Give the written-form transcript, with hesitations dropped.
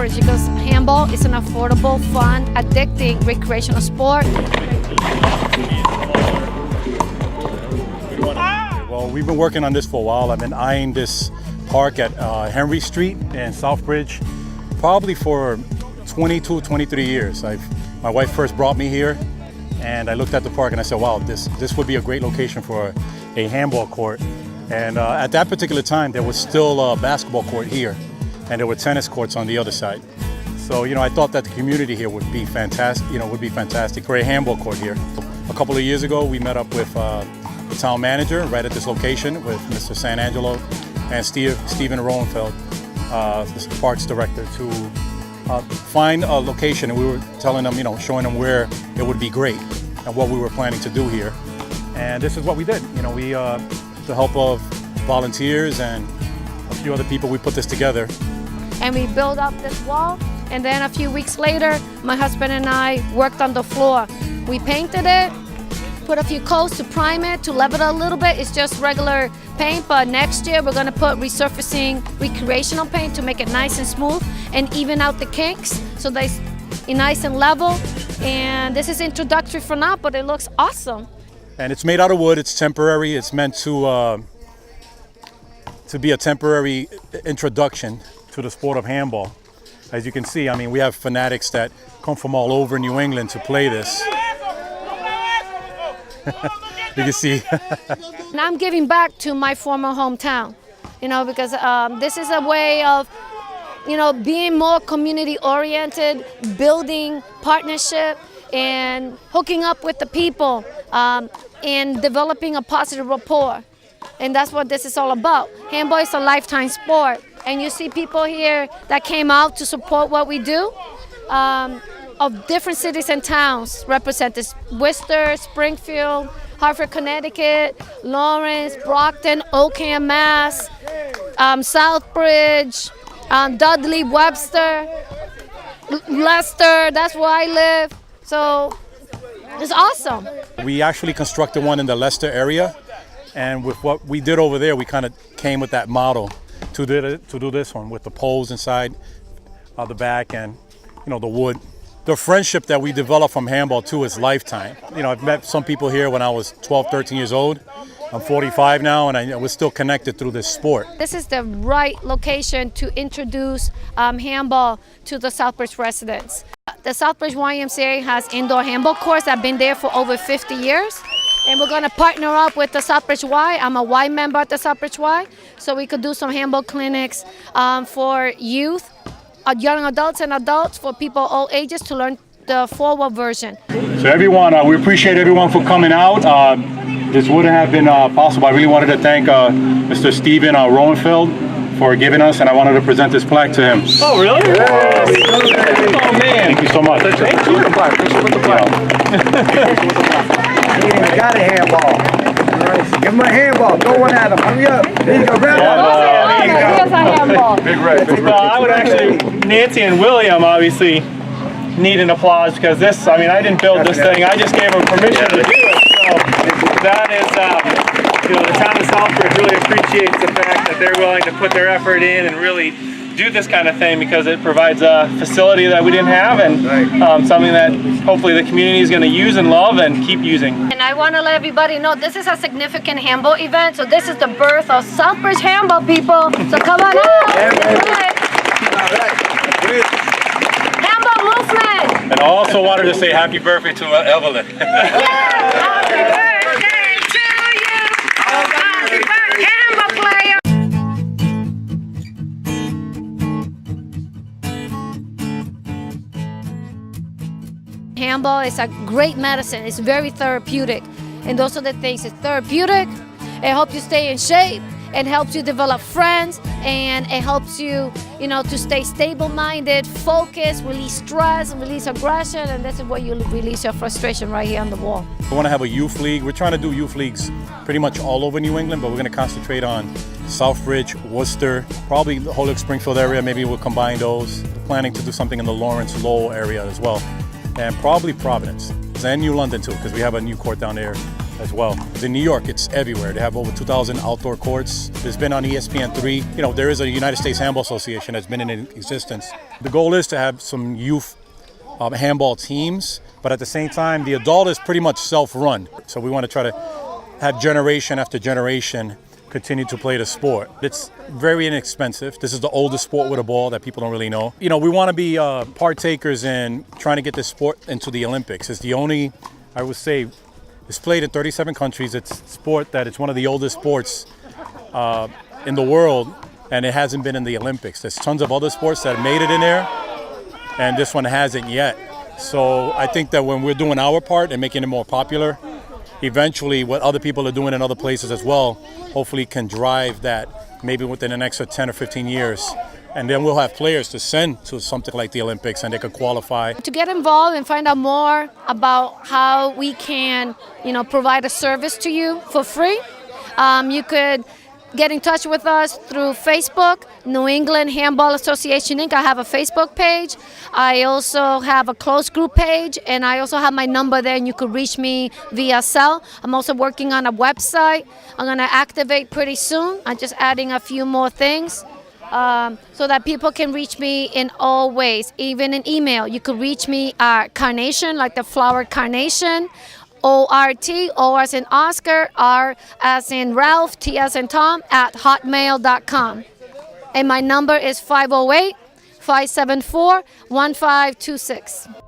Southbridge because handball is an affordable, fun, addicting recreational sport. Well, we've been working on this for a while. I've been eyeing this park at Henry Street in Southbridge probably for 22, 23 years. My wife first brought me here and I looked at the park and I said, wow, this would be a great location for a handball court. And at that particular time, there was still a basketball court here and there were tennis courts on the other side. So, I thought that the community here would be fantastic, for a handball court here. A couple of years ago, we met up with the town manager right at this location with Mr. San Angelo and Stephen Roenfeld, the parks director, to find a location. And we were telling them, showing them where it would be great and what we were planning to do here. And this is what we did. We, with the help of volunteers and a few other people, we put this together. And we built up this wall, and then a few weeks later, my husband and I worked on the floor. We painted it, put a few coats to prime it, to level it a little bit. It's just regular paint, but next year we're gonna put resurfacing recreational paint to make it nice and smooth and even out the kinks so that it's nice and level. And this is introductory for now, but it looks awesome. And it's made out of wood, it's temporary. It's meant to be a temporary introduction to the sport of handball. As you can see, we have fanatics that come from all over New England to play this. You can see. And I'm giving back to my former hometown, because this is a way of, being more community oriented, building partnership and hooking up with the people and developing a positive rapport. And that's what this is all about. Handball is a lifetime sport. And you see people here that came out to support what we do, of different cities and towns represented: Worcester, Springfield, Hartford, Connecticut, Lawrence, Brockton, Oakham, Mass, Southbridge, Dudley, Webster, Leicester, that's where I live. So it's awesome. We actually constructed one in the Leicester area, and with what we did over there, we kind of came with that model to do this one with the poles inside the back and the wood. The friendship that we developed from handball too is lifetime. I've met some people here when I was 12, 13 years old. I'm 45 now and we're still connected through this sport. This is the right location to introduce handball to the Southbridge residents. The Southbridge YMCA has indoor handball courts that have been there for over 50 years. And we're going to partner up with the Southbridge Y. I'm a Y member at the Southbridge Y, so we could do some handball clinics for youth, young adults and adults, for people all ages to learn the forward version. So everyone, we appreciate everyone for coming out. This wouldn't have been possible. I really wanted to thank Mr. Stephen Roenfeld for giving us, and I wanted to present this plaque to him. Oh, really? Yes. Oh, man. Thank you so much. Thank you. He ain't got a handball. Give him a handball. Go one at him. Hurry up. There you go. Grab Big Red. Well, I would actually, Nancy and William obviously need an applause because this, I didn't build this thing. I just gave them permission to do it. So that is, the town of Southbridge really appreciates the fact that they're willing to put their effort in and really do this kind of thing because it provides a facility that we didn't have and something that hopefully the community is going to use and love and keep using. And I want to let everybody know this is a significant handball event, so this is the birth of Southbridge handball, people. So come on out. Handball movement. And I also wanted to say happy birthday to Evelyn. Happy birthday to you. Happy birthday, handball player. Handball is a great medicine. It's very therapeutic. And those are the things. It's therapeutic. It helps you stay in shape. It helps you develop friends. And it helps you, to stay stable-minded, focus, release stress, release aggression. And this is where you release your frustration right here on the wall. We want to have a youth league. We're trying to do youth leagues pretty much all over New England, but we're going to concentrate on Southbridge, Worcester, probably the Holyoke Springfield area. Maybe we'll combine those. We're planning to do something in the Lawrence, Lowell area as well. And probably Providence and New London too, because we have a new court down there as well. In New York, it's everywhere. They have over 2,000 outdoor courts. It's been on ESPN3. You know, there is a United States Handball Association that's been in existence. The goal is to have some youth handball teams, but at the same time, the adult is pretty much self-run. So we want to try to have generation after generation continue to play the sport. It's very inexpensive. This is the oldest sport with a ball that people don't really know. You know, we want to be partakers in trying to get this sport into the Olympics. It's the only, I would say, it's played in 37 countries. It's a sport that it's one of the oldest sports in the world, and it hasn't been in the Olympics. There's tons of other sports that made it in there, and this one hasn't yet. So I think that when we're doing our part and making it more popular, eventually what other people are doing in other places as well, hopefully can drive that maybe within the next 10 or 15 years. And then we'll have players to send to something like the Olympics and they could qualify. To get involved and find out more about how we can, provide a service to you for free, you could get in touch with us through Facebook, New England Handball Association Inc. I have a Facebook page. I also have a closed group page, and I also have my number there, and you could reach me via cell. I'm also working on a website I'm going to activate pretty soon. I'm just adding a few more things so that people can reach me in all ways, even in email. You could reach me at Carnation, like the flower carnation, O-R-T, O as in Oscar, R as in Ralph, T as in Tom, at hotmail.com. And my number is 508-574-1526.